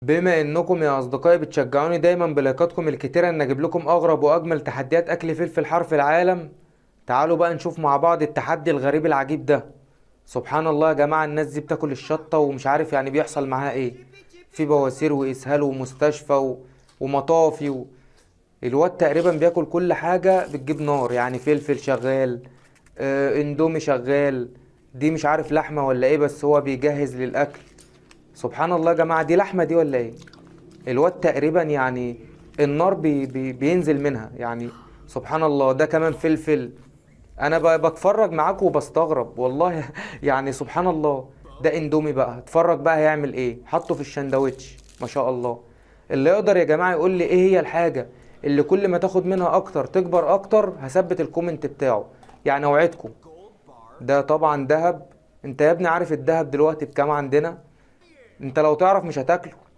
بما انكم يا اصدقائي بتشجعوني دايما بلايكاتكم الكتيرة ان اجيب لكم اغرب واجمل تحديات اكل فلفل حار في العالم، تعالوا بقى نشوف مع بعض التحدي الغريب العجيب ده. سبحان الله يا جماعة، الناس دي بتاكل الشطة ومش عارف يعني بيحصل معاها ايه. في بواسير واسهال ومستشفى ومطافي الواد تقريبا بياكل كل حاجة بتجيب نار، يعني فلفل شغال، اندومي شغال. دي مش عارف لحمة ولا ايه، بس هو بيجهز للاكل. سبحان الله يا جماعة، دي لحمة دي ولا ايه؟ الواد تقريبا يعني النار بينزل منها يعني. سبحان الله، ده كمان فلفل. انا بتفرج معاكم وبستغرب والله يعني سبحان الله. ده اندومي بقى، اتفرج بقى هيعمل ايه، حطه في الشندوتش ما شاء الله. اللي يقدر يا جماعة يقول لي ايه هي الحاجة اللي كل ما تاخد منها اكتر تكبر اكتر، هثبت الكومنت بتاعه. يعني اوعدكم. ده طبعا دهب. انت يا ابني عارف الدهب دلوقتي بكام عندنا؟ انت لو تعرف مش هتاكله.